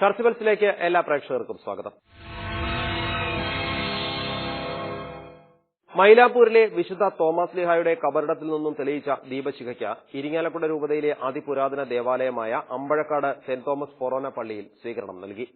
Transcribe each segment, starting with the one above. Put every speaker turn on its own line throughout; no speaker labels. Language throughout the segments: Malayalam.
ബെൽസിലേക്ക് എല്ലാ പ്രേക്ഷകർക്കും സ്വാഗതം. മൈലാപ്പൂരിലെ വിശുദ്ധ തോമസ് ലീഹായുടെ കബറിടത്തിൽ നിന്നും തെളിയിച്ച ദീപശിഖയ്ക്ക് ഇരിങ്ങാലക്കുട രൂപതയിലെ അതിപുരാതന ദേവാലയമായ അമ്പഴക്കാട് സെന്റ് തോമസ് ഫൊറോന പള്ളിയിൽ സ്വീകരണം നൽകി.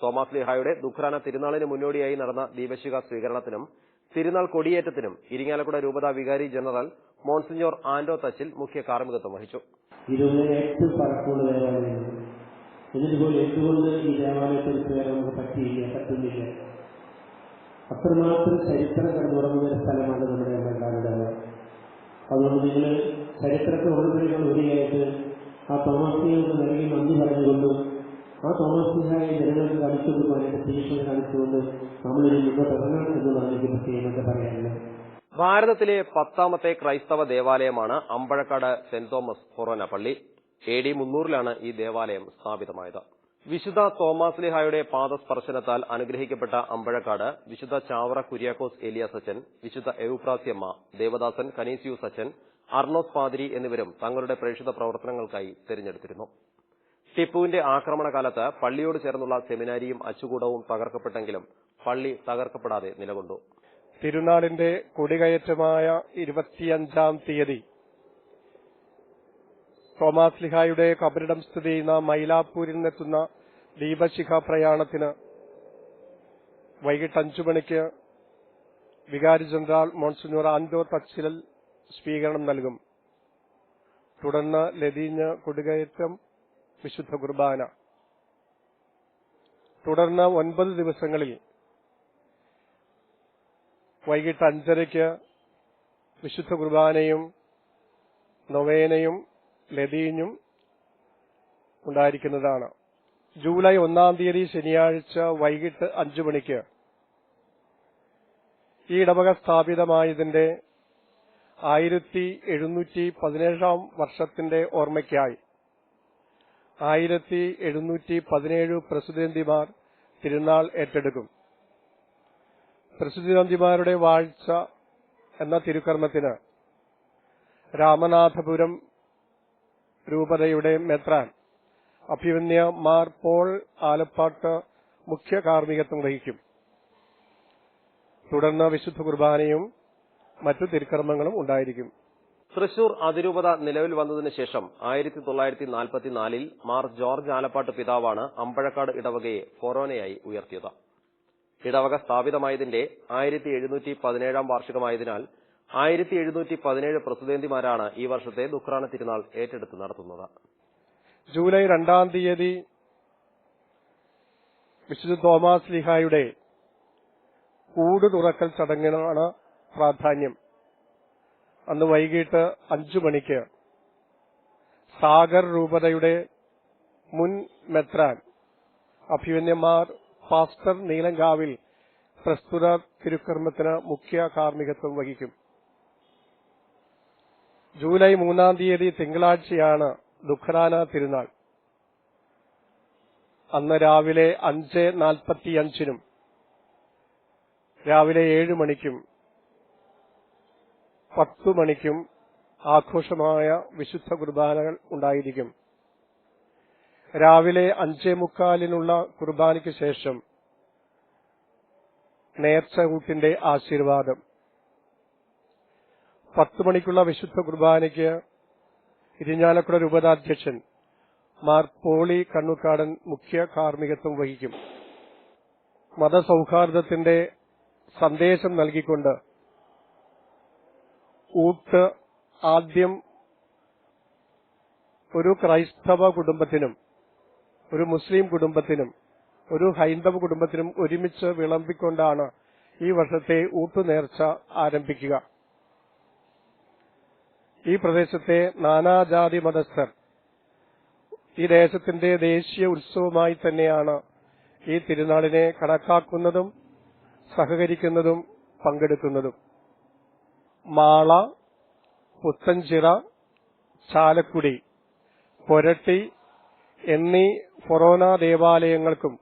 തോമസ് ലീഹായുടെ ദുഃഖ്രാന തിരുനാളിന് മുന്നോടിയായി നടന്ന ദീപശിഖ സ്വീകരണത്തിനും തിരുനാൾ കൊടിയേറ്റത്തിനും ഇരിങ്ങാലക്കുട രൂപത വികാരി ജനറൽ മോൺസിഞ്ഞോർ ആന്റോ തച്ചിൽ മുഖ്യ കാർമ്മികത്വം വഹിച്ചു.
ഇതൊന്നും ഏറ്റവും പഴക്കമുള്ള ദേവാലയമാണ്. എന്നിട്ടുപോലും എന്തുകൊണ്ട് ഈ ദേവാലയത്തിൽ കയറാൻ നമുക്ക് പറ്റുന്നില്ല. അത്രമാത്രം ചരിത്രം കടന്നുറങ്ങുന്ന ഒരു സ്ഥലമാണ് നമ്മുടെ അമ്പഴക്കാട്. അതുകൊണ്ട് നിങ്ങൾ ചരിത്രത്തെ ഉൾപ്പെടുന്ന വരികയായിട്ട് ആ തോമസ് ലീഹയ്ക്ക് നൽകി നന്ദി പറഞ്ഞുകൊണ്ടും ആ തോമസ് ലീഹയെ ജനങ്ങൾക്ക് കാണിച്ചു കൊടുക്കാനായിട്ട് തീക്ഷണ കാണിച്ചുകൊണ്ട് നമ്മളിനി മുന്നോട്ട് ഇറങ്ങണം എന്നുള്ളതാണ് എനിക്ക് പ്രത്യേകത പറയാനുള്ളത്.
ഭാരതത്തിലെ 10ാമത്തെ ക്രൈസ്തവ ദേവാലയമാണ് അമ്പഴക്കാട് സെന്റ് തോമസ് ഫൊറോന പള്ളി. AD 300 ഈ ദേവാലയം സ്ഥാപിതമായത്. വിശുദ്ധ തോമസ് ലീഹായുടെ പാദസ്പർശനത്താൽ അനുഗ്രഹിക്കപ്പെട്ട അമ്പഴക്കാട് വിശുദ്ധ ചാവറ കുര്യാക്കോസ് ഏലിയാസ് അച്ചൻ, വിശുദ്ധ എവുപ്രാസ്യമ്മ, ദേവദാസൻ കനീസിയൂസ് അച്ചൻ, അർണോസ് പാതിരി എന്നിവരും തങ്ങളുടെ പ്രേക്ഷിത പ്രവർത്തനങ്ങൾക്കായി തിരഞ്ഞെടുത്തിരുന്നു. ടിപ്പുവിന്റെ ആക്രമണകാലത്ത് പള്ളിയോട് ചേർന്നുള്ള സെമിനാരിയും അച്ചുകൂടവും തകർക്കപ്പെട്ടെങ്കിലും പള്ളി തകർക്കപ്പെടാതെ നിലകൊണ്ടു.
തിരുനാളിന്റെ കൊടികയറ്റമായ 25-ാം തീയതി തോമസ് ലീഹായുടെ കബറിടം സ്ഥിതി ചെയ്യുന്ന മൈലാപ്പൂരിൽ നിന്നെത്തുന്ന ദീപശിഖ പ്രയാണത്തിന് വൈകിട്ട് 5 മണിക്ക് വികാരി ജനറൽ മോൺസിഞ്ഞോർ ആന്റോ തച്ചിൽ സ്വീകരണം നൽകും. തുടർന്ന് ലതീഞ്ഞ് കൊടികയറ്റം, വിശുദ്ധ കുർബാന. തുടർന്ന് 9 ദിവസങ്ങളിൽ വൈകിട്ട് 5:30 വിശുദ്ധ കുർബാനയും നൊവേനയും ലതീഞ്ഞും ഉണ്ടായിരിക്കുന്നതാണ്. ജൂലൈ 1-ാം തീയതി ശനിയാഴ്ച വൈകിട്ട് 5 മണിക്ക് ഈ ഇടവക സ്ഥാപിതമായതിന്റെ 1717-ാം വർഷത്തിന്റെ ഓർമ്മയ്ക്കായി 1717 പ്രസിദ്ധന്തിമാർ തിരുനാൾ ഏറ്റെടുക്കും. പ്രസിദ്ധന്തിമാരുടെ വാഴ്ച എന്ന തിരുക്കർമ്മത്തിന് രാമനാഥപുരം രൂപതയുടെ മെത്രാൻ അഭിവന്യ മാർ പോൾ ആലപ്പാട്ട് മുഖ്യ കാർമ്മികത്വം വഹിക്കും. തുടർന്ന് വിശുദ്ധ കുർബാനയും മറ്റു തിരുക്കർമ്മങ്ങളും ഉണ്ടായിരിക്കും.
തൃശൂർ അതിരൂപത നിലവിൽ വന്നതിനു ശേഷം 1944 മാർ ജോർജ് ആലപ്പാട്ട് പിതാവാണ് അമ്പഴക്കാട് ഇടവകയെ ഫൊറോനയായി ഉയർത്തിയത്. ഇടവക സ്ഥാപിതമായതിന്റെ 1717-ാം വാർഷികമായതിനാൽ 1717 പ്രസിദ്ധന്തിമാരാണ് ഈ വർഷത്തെ ദുഃഖ്രാന തിരുനാൾ ഏറ്റെടുത്ത് നടത്തുന്നത്.
ജൂലൈ 2-ാം തീയതി വിശുദ്ധ തോമസ് ലീഹായുടെ കൂട് തുറക്കൽ ചടങ്ങിനാണ് പ്രാധാന്യം. അന്ന് വൈകിട്ട് 5 മണിക്ക് സാഗർ രൂപതയുടെ മുൻ മെത്രാൻ അഭിവന്യമാർ പാസ്റ്റർ നീലങ്കാവിൽ പ്രസ്തുത തിരുക്കർമ്മത്തിന് മുഖ്യ കാർമ്മികത്വം വഹിക്കും. ജൂലൈ 3-ാം തീയതി തിങ്കളാഴ്ചയാണ് ദുഃഖ്രാന തിരുനാൾ. അന്ന് രാവിലെ 5:45 രാവിലെ 7 മണിക്കും 10 മണിക്കും ആഘോഷമായ വിശുദ്ധ കുർബാനകൾ ഉണ്ടായിരിക്കും. രാവിലെ 5:45 കുർബാനയ്ക്ക് ശേഷം നേർച്ചകൂട്ടിന്റെ ആശീർവാദം. 10 മണിക്കുള്ള വിശുദ്ധ കുർബാനയ്ക്ക് ഇരിഞ്ഞാലക്കുട രൂപതാധ്യക്ഷൻ മാർ പോളി കണ്ണൂക്കാടൻ മുഖ്യ കാർമ്മികത്വം വഹിക്കും. മതസൗഹാർദ്ദത്തിന്റെ സന്ദേശം നൽകിക്കൊണ്ട് ഊട്ട് ആദ്യം ഒരു ക്രൈസ്തവ കുടുംബത്തിനും ഒരു മുസ്ലിം കുടുംബത്തിനും ഒരു ഹൈന്ദവ കുടുംബത്തിനും ഒരുമിച്ച് വിളമ്പിക്കൊണ്ടാണ് ഈ വർഷത്തെ ഊട്ടുനേർച്ച ആരംഭിക്കുക. ഈ പ്രദേശത്തെ നാനാജാതി മതസ്ഥർ ഈ ദേശത്തിന്റെ ദേശീയ ഉത്സവമായി തന്നെയാണ് ഈ തിരുനാളിനെ കണക്കാക്കുന്നതും സഹകരിക്കുന്നതും പങ്കെടുക്കുന്നതും. മാള, പുത്തൻചിറ, ചാലക്കുടി, കൊരട്ടി എന്നീ ഫൊറോന ദേവാലയങ്ങൾക്കും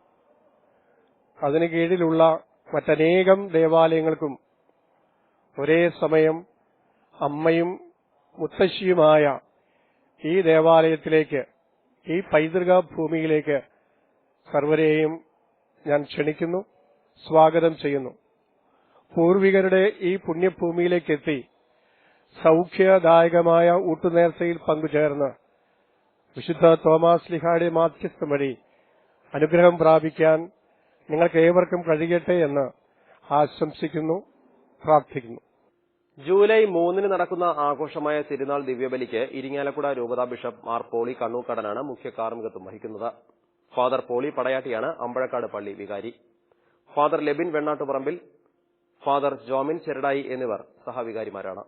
അതിനു കീഴിലുള്ള മറ്റനേകം ദേവാലയങ്ങൾക്കും ഒരേ സമയം അമ്മയും മുത്തശ്ശിയുമായ ഈ ദേവാലയത്തിലേക്ക്, ഈ പൈതൃക ഭൂമിയിലേക്ക് സർവരെയും ഞാൻ ക്ഷണിക്കുന്നു, സ്വാഗതം ചെയ്യുന്നു. പൂർവികരുടെ ഈ പുണ്യഭൂമിയിലേക്കെത്തി സൗഖ്യദായകമായ ഊട്ടുനേർച്ചയിൽ പങ്കുചേർന്ന് വിശുദ്ധ തോമാസ് ലീഹായുടെ മാധ്യസ്ഥം വഴി അനുഗ്രഹം പ്രാപിക്കാൻ നിങ്ങൾക്ക് ഏവർക്കും കഴിയട്ടെ എന്ന് ആശംസിക്കുന്നു, പ്രാർത്ഥിക്കുന്നു.
ജൂലൈ 3 നടക്കുന്ന ആഘോഷമായ തിരുനാൾ ദിവ്യബലിക്ക് ഇരിങ്ങാലക്കുട രൂപതാ ബിഷപ്പ് മാർ പോളി കണ്ണൂക്കാടനാണ് മുഖ്യ കാർമ്മികത്വം വഹിക്കുന്നത്. ഫാദർ പോളി പടയാട്ടിയാണ് അമ്പഴക്കാട് പള്ളി വികാരി. ഫാദർ ലെബിൻ വെണ്ണാട്ടുപറമ്പിൽ, ഫാദർ ജോമിൻ ചെരടായി എന്നിവർ സഹവികാരിമാരാണ്.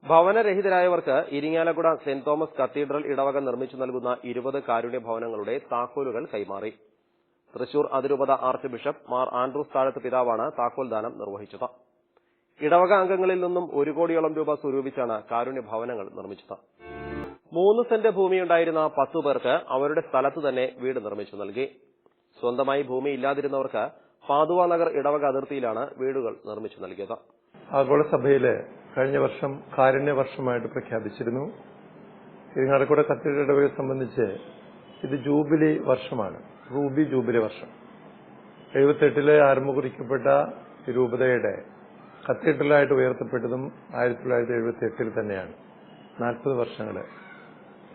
ഭവനരഹിതരായവർക്ക് ഇരിങ്ങാലക്കുട സെന്റ് തോമസ് കത്തീഡ്രൽ ഇടവക നിർമ്മിച്ചു നൽകുന്ന 20 കാരുണ്യ ഭവനങ്ങളുടെ താക്കോലുകൾ കൈമാറി. തൃശൂർ അതിരൂപത ആർച്ച് ബിഷപ്പ് മാർ ആൻഡ്രൂസ് താഴത്ത് പിതാവാണ് താക്കോൽ ദാനം നിർവഹിച്ചത്. ഇടവക അംഗങ്ങളിൽ നിന്നും 1 കോടിയോളം രൂപ സ്വരൂപിച്ചാണ് കാരുണ്യ ഭവനങ്ങൾ നിർമ്മിച്ചത്. 3 സെന്റ് ഭൂമിയുണ്ടായിരുന്ന 10 പേർക്ക് അവരുടെ സ്ഥലത്ത് തന്നെ വീട് നിർമ്മിച്ചു നൽകി. സ്വന്തമായി ഭൂമി ഇല്ലാതിരുന്നവർക്ക് പാതുവ നഗർ ഇടവക അതിർത്തിയിലാണ് വീടുകൾ നിർമ്മിച്ചു നൽകിയത്.
ആഗോളസഭയില് കഴിഞ്ഞ വർഷം കാരുണ്യ വർഷമായിട്ട് പ്രഖ്യാപിച്ചിരുന്നു. ഇരിങ്ങാലക്കുട കത്തീഡ്രൽ ഇടവകയെ സംബന്ധിച്ച് ഇത് ജൂബിലി വർഷമാണ്, റൂബി ജൂബിലി വർഷം. 78 ആരംഭം കുറിക്കപ്പെട്ട രൂപതയുടെ കത്തീഡ്രലായിട്ട് ഉയർത്തപ്പെട്ടതും 1978 തന്നെയാണ്. 40 വർഷങ്ങള്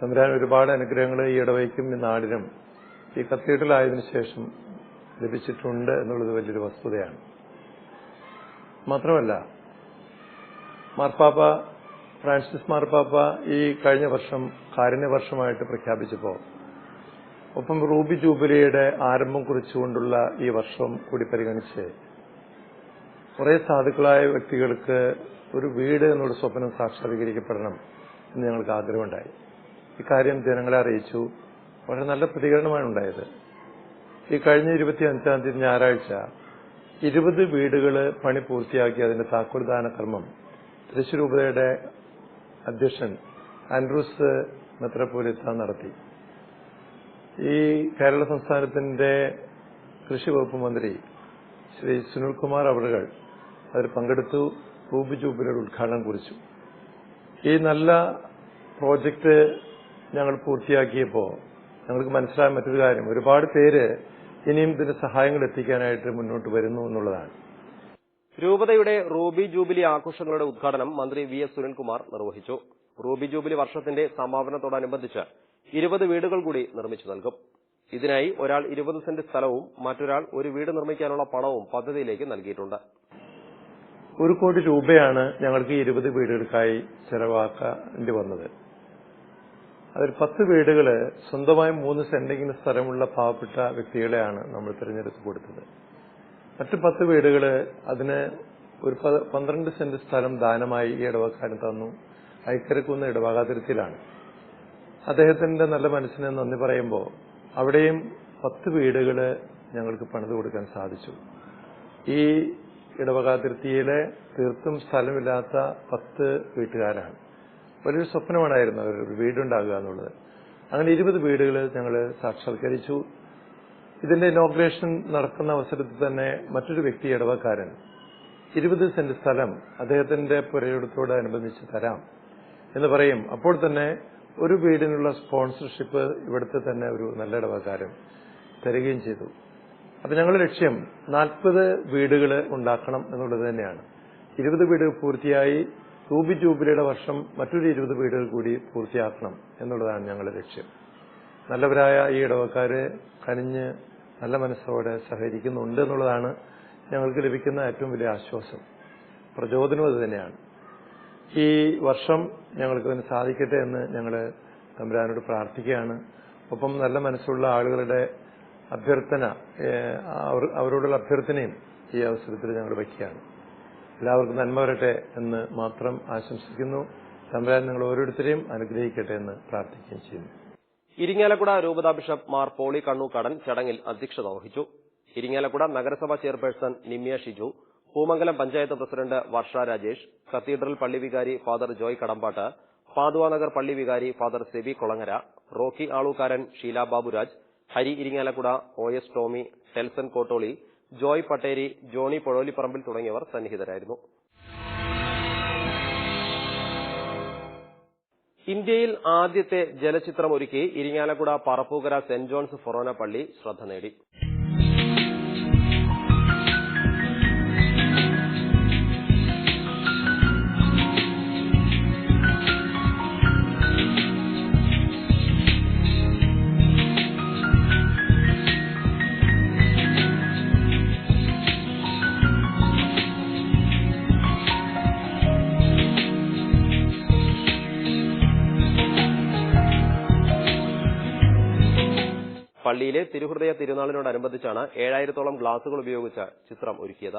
തമ്പുരാൻ ഒരുപാട് അനുഗ്രഹങ്ങൾ ഈ ഇടവയ്ക്കും ഈ നാടിനും ഈ കത്തീഡ്രൽ ആയതിനു ശേഷം ലഭിച്ചിട്ടുണ്ട് എന്നുള്ളത് വലിയൊരു വസ്തുതയാണ്. മാത്രമല്ല, മാർപ്പാപ്പ ഫ്രാൻസിസ് മാർപ്പാപ്പ ഈ കഴിഞ്ഞ വർഷം കാരുണ്യ വർഷമായിട്ട് പ്രഖ്യാപിച്ചപ്പോൾ ഒപ്പം റൂബി ജൂബിലിയുടെ ആരംഭം കുറിച്ചുകൊണ്ടുള്ള ഈ വർഷം കൂടി പരിഗണിച്ച് കുറെ സാധുക്കളായ വ്യക്തികൾക്ക് ഒരു വീട് എന്നുള്ള സ്വപ്നം സാക്ഷാത്കരിക്കപ്പെടണം എന്ന് ഞങ്ങൾക്ക് ആഗ്രഹമുണ്ടായി. ഇക്കാര്യം ജനങ്ങളെ അറിയിച്ചു. വളരെ നല്ല പ്രതികരണമാണ് ഉണ്ടായത്. ഈ കഴിഞ്ഞ 25-ാം തീയതി ഞായറാഴ്ച 20 വീടുകൾ പണി പൂർത്തിയാക്കി അതിന്റെ താക്കോൽദാന കർമ്മം തൃശൂർ രൂപതയുടെ അധ്യക്ഷൻ ആൻഡ്രൂസ് മെത്രാപ്പോലീത്ത നടത്തി. ഈ കേരള സംസ്ഥാനത്തിന്റെ കൃഷി വകുപ്പ് മന്ത്രി ശ്രീ സുനിൽകുമാർ അവറുകൾ അതിൽ പങ്കെടുത്തു. റൂബി ജൂബിലിയുടെ ഉദ്ഘാടനം കുറിച്ചു. ഈ നല്ല പ്രോജക്റ്റ് ഞങ്ങൾ പൂർത്തിയാക്കിയപ്പോൾ ഞങ്ങൾക്ക് മനസ്സിലായ മറ്റൊരു കാര്യം, ഒരുപാട് പേര് ഇനിയും ഇതിന് സഹായങ്ങൾ എത്തിക്കാനായിട്ട് മുന്നോട്ട് വരുന്നു എന്നുള്ളതാണ്.
രൂപതയുടെ റൂബി ജൂബിലി ആഘോഷങ്ങളുടെ ഉദ്ഘാടനം മന്ത്രി വി.എസ്. സുനിൽകുമാർ നിർവഹിച്ചു. റൂബി ജൂബിലി വർഷത്തിന്റെ സമാപനത്തോടനുബന്ധിച്ച് 20 വീടുകൾ കൂടി നിർമ്മിച്ചു നൽകും. ഇതിനായി ഒരാൾ 20 സെന്റ് സ്ഥലവും മറ്റൊരാൾ ഒരു വീട് നിർമ്മിക്കാനുള്ള പണവും പദ്ധതിയിലേക്ക് നൽകിയിട്ടുണ്ട്.
1 കോടി രൂപയാണ് ഞങ്ങൾക്ക് 20 വീടുകൾക്കായി ചെലവാക്കേണ്ടി വന്നത്. അതിൽ 10 വീടുകൾ സ്വന്തമായി 3 സെന്റെങ്കിലും സ്ഥലമുള്ള പാവപ്പെട്ട വ്യക്തികളെയാണ് നമ്മൾ തിരഞ്ഞെടുത്ത് കൊടുത്തത്. മറ്റ് 10 വീടുകൾ അതിന് ഒരു 12 സെന്റ് സ്ഥലം ദാനമായി ഈ ഇടവക്കാരൻ തന്നു. ഐക്കരക്കുന്ന് ഇടവകാതിർത്തിയിലാണ്. അദ്ദേഹത്തിന്റെ നല്ല മനസ്സിന് നന്ദി പറയുമ്പോൾ അവിടെയും 10 വീടുകൾ ഞങ്ങൾക്ക് പണിത് കൊടുക്കാൻ സാധിച്ചു. ഈ ഇടവകാതിർത്തിയിലെ തീർത്തും സ്ഥലമില്ലാത്ത 10 വീട്ടുകാരാണ്. വലിയൊരു സ്വപ്നമാണായിരുന്നു ഒരു വീടുണ്ടാകുക എന്നുള്ളത്. അങ്ങനെ 20 വീടുകൾ ഞങ്ങൾ സാക്ഷാത്കരിച്ചു. ഇതിന്റെ ഇനോഗ്രേഷൻ നടക്കുന്ന അവസരത്തിൽ തന്നെ മറ്റൊരു വ്യക്തി ഇടവക്കാരൻ 20 സെന്റ് സ്ഥലം അദ്ദേഹത്തിന്റെ പുരയിടത്തോടനുബന്ധിച്ച് തരാം എന്ന് പറയും. അപ്പോൾ തന്നെ ഒരു വീടിനുള്ള സ്പോൺസർഷിപ്പ് ഇവിടുത്തെ തന്നെ ഒരു നല്ല ഇടവകാരൻ തരികയും ചെയ്തു. അപ്പൊ ഞങ്ങളുടെ ലക്ഷ്യം 40 വീടുകൾ ഉണ്ടാക്കണം എന്നുള്ളത് തന്നെയാണ്. 20 വീടുകൾ പൂർത്തിയായി റൂബി ജൂബിലിയുടെ വർഷം മറ്റൊരു 20 വീടുകൾ കൂടി പൂർത്തിയാക്കണം എന്നുള്ളതാണ് ഞങ്ങളുടെ ലക്ഷ്യം. നല്ലവരായ ഈ ഇടവക്കാര് കനിഞ്ഞ് നല്ല മനസ്സോടെ സഹകരിക്കുന്നുണ്ട് എന്നുള്ളതാണ് ഞങ്ങൾക്ക് ലഭിക്കുന്ന ഏറ്റവും വലിയ ആശ്വാസം, പ്രചോദനം അത് തന്നെയാണ്. ഈ വർഷം ഞങ്ങൾക്ക് അതിന് സാധിക്കട്ടെ എന്ന് ഞങ്ങൾ തമ്പുരാനോട് പ്രാർത്ഥിക്കുകയാണ്. ഒപ്പം നല്ല മനസ്സുള്ള ആളുകളുടെ അഭ്യർത്ഥന, അവരോടുള്ള അഭ്യർത്ഥനയും ഈ അവസരത്തിൽ ഞങ്ങൾ വയ്ക്കുകയാണ്. എല്ലാവർക്കും നന്മ വരട്ടെ എന്ന് മാത്രം ആശംസിക്കുന്നു. തമ്പുരാൻ നിങ്ങൾ ഓരോരുത്തരെയും അനുഗ്രഹിക്കട്ടെ എന്ന് പ്രാർത്ഥിക്കുകയും ചെയ്യുന്നു.
ഇരിങ്ങാലക്കുട രൂപതാ ബിഷപ്പ് മാർ പോളി കണ്ണൂക്കാടൻ ചടങ്ങിൽ അധ്യക്ഷത വഹിച്ചു. ഇരിങ്ങാലക്കുട നഗരസഭാ chairperson Nimya Shiju, Poomangalam panchayat president Varsha Rajesh, cathedral പള്ളി വികാരി ഫാദർ ജോയ് കടമ്പാട്ട്, പാതുവാനഗർ പള്ളി വികാരി ഫാദർ സെബി കൊളങ്ങര, റോക്കി ആളൂക്കാരൻ ഷീല ബാബുരാജ്, ഹരി ഇരിങ്ങാലക്കുട, OS ടോമി, ടെൽസൺ കോട്ടോളി, ജോയ് പട്ടേരി, ജോണി പൊഴോലിപ്പറമ്പിൽ തുടങ്ങിയവർ സന്നിഹിതരായിരുന്നു. ഇന്ത്യയിൽ ആദ്യത്തെ ജലചിത്രമൊരുക്കി Irinjalakuda Parappukkara Saint John's Forane പള്ളി ശ്രദ്ധ നേടി. പള്ളിയിലെ തിരുഹൃദയ തിരുനാളിനോടനുബന്ധിച്ചാണ് 7000-ഓളം ഗ്ലാസുകൾ ഉപയോഗിച്ച ചിത്രം ഒരുക്കിയത്.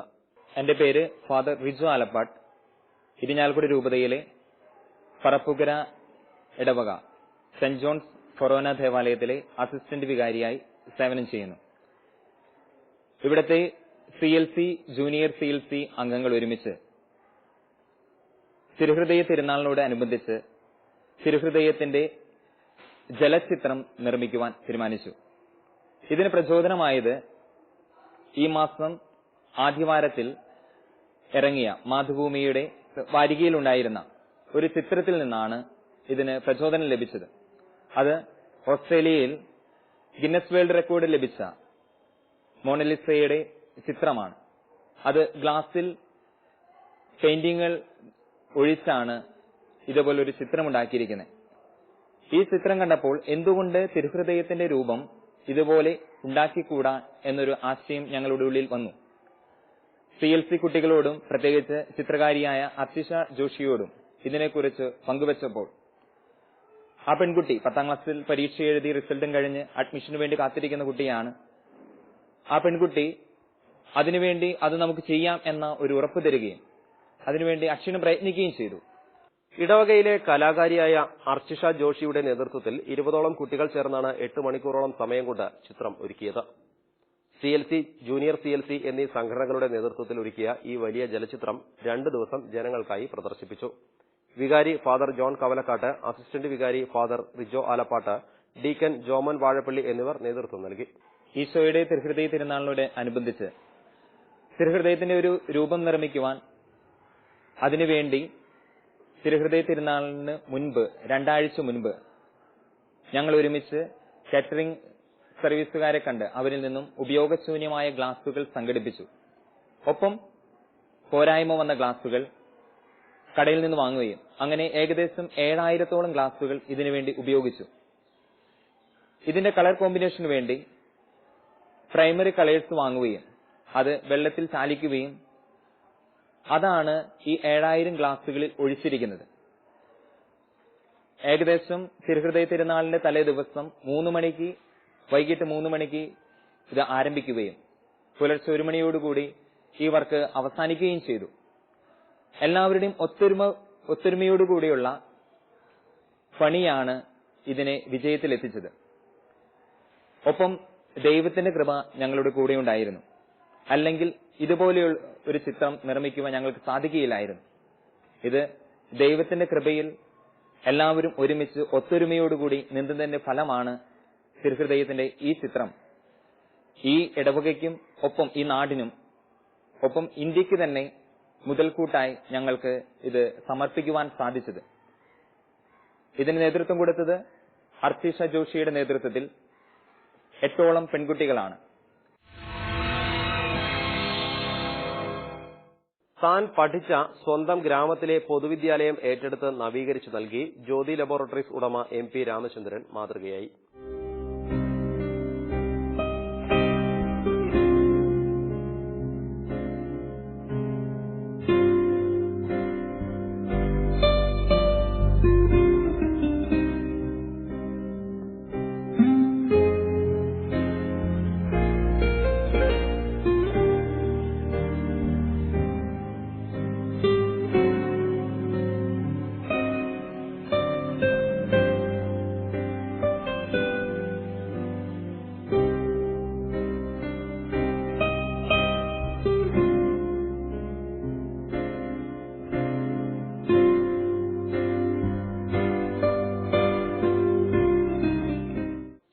എന്റെ പേര് ഫാദർ റിജു ആലപ്പാട്ട്. ഇരിഞ്ഞാലക്കുട രൂപതയിലെ പറപ്പുകര ഇടവക സെന്റ് ജോൺസ് ഫൊറോന ദേവാലയത്തിലെ അസിസ്റ്റന്റ് വികാരിയായി സേവനം ചെയ്യുന്നു. ഇവിടത്തെ CLC, ജൂനിയർ CLC അംഗങ്ങൾ ഒരുമിച്ച് തിരുഹൃദയ തിരുനാളിനോട് അനുബന്ധിച്ച് തിരുഹൃദയത്തിന്റെ ജലചിത്രം നിർമ്മിക്കുവാൻ തീരുമാനിച്ചു. ഇതിന് പ്രചോദനമായത് ഈ മാസം ആദ്യവാരത്തിൽ ഇറങ്ങിയ മാതൃഭൂമിയുടെ വാരികയിലുണ്ടായിരുന്ന ഒരു ചിത്രത്തിൽ നിന്നാണ് ഇതിന് പ്രചോദനം ലഭിച്ചത്. അത് ഓസ്ട്രേലിയയിൽ ഗിന്നസ് വേൾഡ് റെക്കോർഡ് ലഭിച്ച മോണലിസയുടെ ചിത്രമാണ്. അത് ഗ്ലാസിൽ പെയിന്റിങ്ങുകൾ ഒഴിച്ചാണ് ഇതുപോലൊരു ചിത്രമുണ്ടാക്കിയിരിക്കുന്നത്. ഈ ചിത്രം കണ്ടപ്പോൾ എന്തുകൊണ്ട് തിരുഹൃദയത്തിന്റെ രൂപം ഇതുപോലെ ഉണ്ടാക്കിക്കൂടാ എന്നൊരു ആശയം ഞങ്ങളുടെ ഉള്ളിൽ വന്നു. CLC കുട്ടികളോടും പ്രത്യേകിച്ച് ചിത്രകാരിയായ അർച്ചിഷ ജോഷിയോടും ഇതിനെക്കുറിച്ച് പങ്കുവച്ചപ്പോൾ ആ പെൺകുട്ടി 10ാം ക്ലാസ്സിൽ പരീക്ഷ എഴുതി റിസൾട്ടും കഴിഞ്ഞ് അഡ്മിഷന് വേണ്ടി കാത്തിരിക്കുന്ന കുട്ടിയാണ്. ആ പെൺകുട്ടി അതിനുവേണ്ടി അത് നമുക്ക് ചെയ്യാം എന്ന ഒരു ഉറപ്പ് തരികയും അതിനുവേണ്ടി അക്ഷരം പ്രയത്നിക്കുകയും ചെയ്തു.
ഇടവകയിലെ കലാകാരിയായ അർച്ചിഷ ജോഷിയുടെ നേതൃത്വത്തിൽ 20ഓളം കുട്ടികൾ ചേർന്നാണ് 8 മണിക്കൂറോളം സമയം കൊണ്ട് ചിത്രം ഒരുക്കിയത്. CLC, ജൂനിയർ CLC എന്നീ സംഘടനകളുടെ നേതൃത്വത്തിൽ ഒരുക്കിയ ഈ വലിയ ജലചിത്രം 2 ദിവസം ജനങ്ങൾക്കായി പ്രദർശിപ്പിച്ചു. വികാരി ഫാദർ ജോൺ കവലക്കാട്ട്, അസിസ്റ്റന്റ് വികാരി ഫാദർ റിജോ ആലപ്പാട്ട്, ഡീക്കൻ ജോമൻ വാഴപ്പള്ളി എന്നിവർ നേതൃത്വം നൽകി.
ഈശോയുടെ തിരുഹൃദയ തിരുനാളിനോട് അനുബന്ധിച്ച് തിരുഹൃദയത്തിന്റെ ഒരു രൂപം നിർമ്മിക്കുവാൻ അതിനുവേണ്ടി തിരുഹൃദയ തിരുനാളിന് മുൻപ് 2 ആഴ്ച മുൻപ് ഞങ്ങൾ ഒരുമിച്ച് കാറ്ററിംഗ് സർവീസുകാരെ കണ്ട് അവരിൽ നിന്നും ഉപയോഗശൂന്യമായ ഗ്ലാസുകൾ സംഘടിപ്പിച്ചു. ഒപ്പം പോരായ്മ വന്ന ഗ്ലാസുകൾ കടയിൽ നിന്ന് വാങ്ങുകയും അങ്ങനെ ഏകദേശം 7000ഓളം ഗ്ലാസുകൾ ഇതിനുവേണ്ടി ഉപയോഗിച്ചു. ഇതിന്റെ കളർ കോമ്പിനേഷന് വേണ്ടി പ്രൈമറി കളേഴ്സ് വാങ്ങുകയും അത് വെള്ളത്തിൽ ചാലിക്കുകയും അതാണ് ഈ 7000 ഗ്ലാസുകളിൽ ഒഴിച്ചിരിക്കുന്നത്. ഏകദേശം തിരുഹൃദയ തിരുനാളിന്റെ തലേ ദിവസം വൈകിട്ട് 3 മണിക്ക് ഇത് ആരംഭിക്കുകയും പുലർച്ചെ 1 മണിയോടുകൂടി ഈ വർക്ക് അവസാനിക്കുകയും ചെയ്തു. എല്ലാവരുടെയും ഒത്തൊരുമയോടുകൂടിയുള്ള പണിയാണ് ഇതിനെ വിജയത്തിലെത്തിച്ചത്. ഒപ്പം ദൈവത്തിന്റെ കൃപ ഞങ്ങളുടെ കൂടെ ഉണ്ടായിരുന്നു. അല്ലെങ്കിൽ ഇതുപോലെയുള്ള ഒരു ചിത്രം നിർമ്മിക്കുവാൻ ഞങ്ങൾക്ക് സാധിക്കുകയില്ലായിരുന്നു. ഇത് ദൈവത്തിന്റെ കൃപയിൽ എല്ലാവരും ഒരുമിച്ച് ഒത്തൊരുമയോടുകൂടി നിന്നതിന്റെ ഫലമാണ് തിരുഹൃദയത്തിന്റെ ഈ ചിത്രം ഈ ഇടവകയ്ക്കും ഒപ്പം ഈ നാടിനും ഒപ്പം ഇന്ത്യക്ക് തന്നെ മുതൽക്കൂട്ടായി ഞങ്ങൾക്ക് ഇത് സമർപ്പിക്കുവാൻ സാധിച്ചത്. ഇതിന് നേതൃത്വം കൊടുത്തത് അർത്തിഷ ജോഷിയുടെ നേതൃത്വത്തിൽ 8ഓളം പെൺകുട്ടികളാണ്.
താൻ പഠിച്ച സ്വന്തം ഗ്രാമത്തിലെ പൊതുവിദ്യാലയം ഏറ്റെടുത്ത് നവീകരിച്ചു നൽകി ജ്യോതി ലബോറട്ടറീസ് ഉടമ MP രാമചന്ദ്രൻ മാതൃകയായി.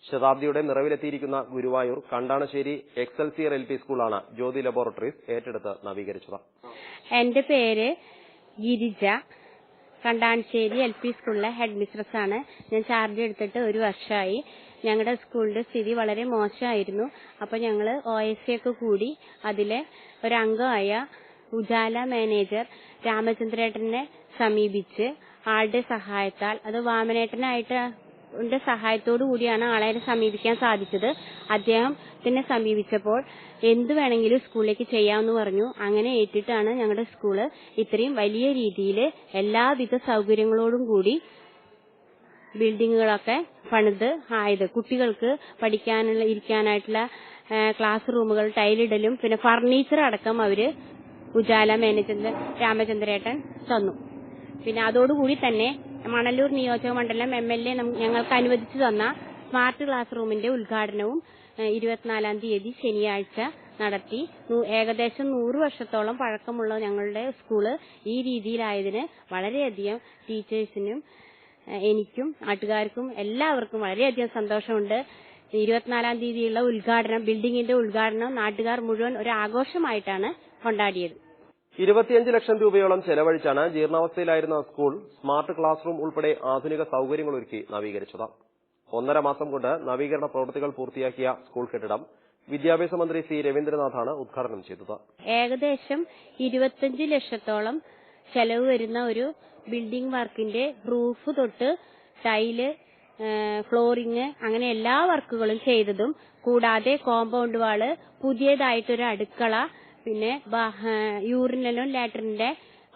ശതാബ്ദിയുടെ നിറവിലെത്തിയിരിക്കുന്ന ഗുരുവായൂർ കണ്ടാണശ്ശേരി എക്സൽസിയർ LP സ്കൂളാണ് ജ്യോതി ലബോറട്ടറീസ് ഏറ്റെടുത്ത് നവീകരിച്ചത്.
എന്റെ പേര് ഗിരിജ. കണ്ടാണശ്ശേരി LP സ്കൂളിലെ ഹെഡ് മിസ്ട്രസ് ആണ്. ഞാൻ ചാർജ് എടുത്തിട്ട് 1 വർഷമായി. ഞങ്ങളുടെ സ്കൂളിന്റെ സ്ഥിതി വളരെ മോശമായിരുന്നു. അപ്പൊ ഞങ്ങൾ OSC ഒക്കെ കൂടി അതിലെ ഒരംഗമായ ഉജാല മാനേജർ രാമചന്ദ്രേട്ടനെ സമീപിച്ച് ആളുടെ സഹായത്താൽ, അത് വാമനേട്ടനായിട്ട് സഹായത്തോടു കൂടിയാണ് ആളെ സമീപിക്കാൻ സാധിച്ചത്. അദ്ദേഹത്തിനെ സമീപിച്ചപ്പോൾ എന്ത് വേണമെങ്കിലും സ്കൂളിലേക്ക് ചെയ്യാമെന്ന് പറഞ്ഞു. അങ്ങനെ ഏറ്റിട്ടാണ് ഞങ്ങളുടെ സ്കൂള് ഇത്രയും വലിയ രീതിയിൽ എല്ലാവിധ സൗകര്യങ്ങളോടും കൂടി ബിൽഡിങ്ങുകളൊക്കെ പണിത് ആയത്. കുട്ടികൾക്ക് ഇരിക്കാനായിട്ടുള്ള ക്ലാസ് റൂമുകൾ, ടൈലിടലും പിന്നെ ഫർണിച്ചർ അടക്കം അവര് ഉജാല മാനേജർ രാമചന്ദ്രേട്ടൻ തന്നു. പിന്നെ അതോടുകൂടി തന്നെ മണലൂർ നിയോജക മണ്ഡലം MLA ഞങ്ങൾക്ക് അനുവദിച്ചു തന്ന സ്മാർട്ട് ക്ലാസ് റൂമിന്റെ ഉദ്ഘാടനവും 24-ാം തീയതി ശനിയാഴ്ച നടത്തി. ഏകദേശം 100 വർഷത്തോളം പഴക്കമുള്ള ഞങ്ങളുടെ സ്കൂള് ഈ രീതിയിലായതിന് വളരെയധികം ടീച്ചേഴ്സിനും എനിക്കും നാട്ടുകാർക്കും എല്ലാവർക്കും വളരെയധികം സന്തോഷമുണ്ട്. 24-ാം തീയതിയുള്ള ഉദ്ഘാടനം, ബിൽഡിംഗിന്റെ ഉദ്ഘാടനം നാട്ടുകാർ മുഴുവൻ ഒരു ആഘോഷമായിട്ടാണ് കൊണ്ടാടിയത്.
25 ലക്ഷം രൂപയോളം ചെലവഴിച്ചാണ് ജീർണാവസ്ഥയിലായിരുന്ന സ്കൂൾ സ്മാർട്ട് ക്ലാസ് റൂം ഉൾപ്പെടെ ആധുനിക സൗകര്യങ്ങളൊരുക്കി നവീകരിച്ചത്. 1.5 മാസം കൊണ്ട് നവീകരണ പ്രവൃത്തികൾ പൂർത്തിയാക്കിയ സ്കൂൾ കെട്ടിടം വിദ്യാഭ്യാസ മന്ത്രി C. രവീന്ദ്രനാഥാണ് ഉദ്ഘാടനം ചെയ്തത്.
ഏകദേശം 25 ലക്ഷത്തോളം ചെലവ് വരുന്ന ഒരു ബിൽഡിംഗ് വർക്കിന്റെ റൂഫ് തൊട്ട് ടൈല്, ഫ്ലോറിംഗ് അങ്ങനെ എല്ലാ വർക്കുകളും ചെയ്തതും കൂടാതെ കോമ്പൗണ്ട് വാള്, പുതിയതായിട്ടൊരു അടുക്കള, പിന്നെ യൂറിനലും ലാട്രിന്റെ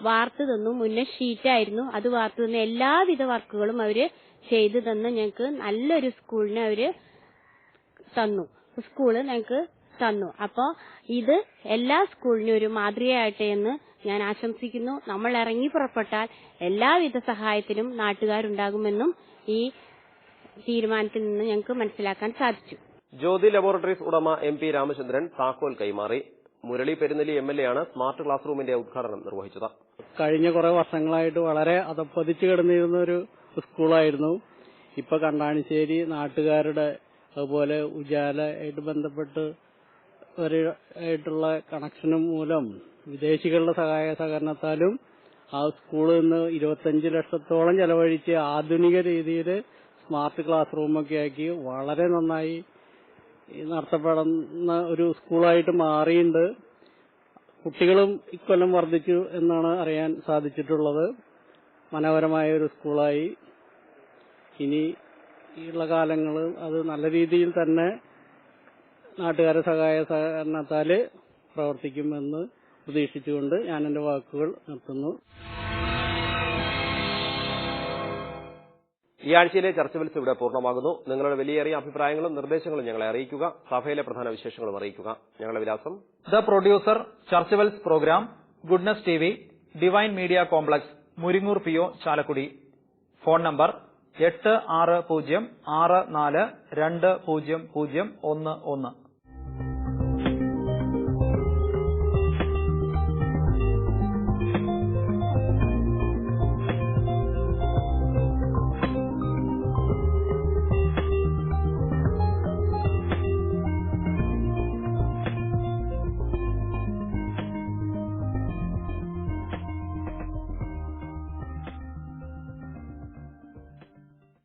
വാർത്ത് തന്നു. മുന്നേ ഷീറ്റായിരുന്നു, അത് വാർത്ത് തന്നു. എല്ലാവിധ വർക്കുകളും അവര് ചെയ്തു തന്ന് ഞങ്ങൾക്ക് നല്ലൊരു സ്കൂളിനെ അവര് തന്നു. അപ്പോ ഇത് എല്ലാ സ്കൂളിനും ഒരു മാതൃകയായിട്ടെ എന്ന് ഞാൻ ആശംസിക്കുന്നു. നമ്മൾ ഇറങ്ങി പുറപ്പെട്ടാൽ എല്ലാവിധ സഹായത്തിനും നാട്ടുകാരുണ്ടാകുമെന്നും ഈ തീരുമാനത്തിൽ നിന്ന് ഞങ്ങൾക്ക് മനസ്സിലാക്കാൻ സാധിച്ചു.
ജ്യോതി ലബോറട്ടറീസ് ഉടമ MP രാമചന്ദ്രൻ താക്കോൽ കൈമാറി. മുരളി പെരുന്നെല്ലി MLA ആണ് സ്മാർട്ട് ക്ലാസ് റൂമിന്റെ ഉദ്ഘാടനം നിർവഹിച്ചത്.
കഴിഞ്ഞ കുറെ വർഷങ്ങളായിട്ട് വളരെ അധപ്പതിച്ചു കിടന്നിരുന്ന ഒരു സ്കൂളായിരുന്നു. ഇപ്പൊ കണ്ടാണശ്ശേരി നാട്ടുകാരുടെ അതുപോലെ ഉജാലയായിട്ട് ബന്ധപ്പെട്ട് ആയിട്ടുള്ള കണക്ഷനും മൂലം വിദേശികളുടെ സഹായ സഹകരണത്താലും ആ സ്കൂളിൽ നിന്ന് 25 ലക്ഷത്തോളം ചെലവഴിച്ച് ആധുനിക രീതിയിൽ സ്മാർട്ട് ക്ലാസ് റൂമൊക്കെ ആക്കി വളരെ നന്നായി നടത്തപ്പെടുന്ന ഒരു സ്കൂളായിട്ട് മാറിയിട്ടുണ്ട്. കുട്ടികളും ഇക്കൊല്ലം വർദ്ധിച്ചു എന്നാണ് അറിയാൻ സാധിച്ചിട്ടുള്ളത്. മനോഹരമായ ഒരു സ്കൂളായി ഇനി ഉള്ള കാലങ്ങൾ അത് നല്ല രീതിയിൽ തന്നെ നാട്ടുകാരുടെ സഹായ സഹകരണത്താൽ പ്രവർത്തിക്കുമെന്ന് പ്രതീക്ഷിച്ചുകൊണ്ട് ഞാൻ എന്റെ വാക്കുകൾ നിർത്തുന്നു.
ഈ ആഴ്ചയിലെ ചർച്ചവെൽസ് ഇവിടെ പൂർണ്ണമാകുന്നു. നിങ്ങളുടെ വിലയേറിയ അഭിപ്രായങ്ങളും നിർദ്ദേശങ്ങളും ഞങ്ങളെ അറിയിക്കുക. സഭയിലെ പ്രധാന വിശേഷങ്ങളും അറിയിക്കുക. ഞങ്ങളുടെ വിലാസം:
ദ പ്രൊഡ്യൂസർ, ചർച്ചവെൽസ് program, goodness TV, divine media complex, Muringoor PO, Chalakudy. Phone number 8606420011.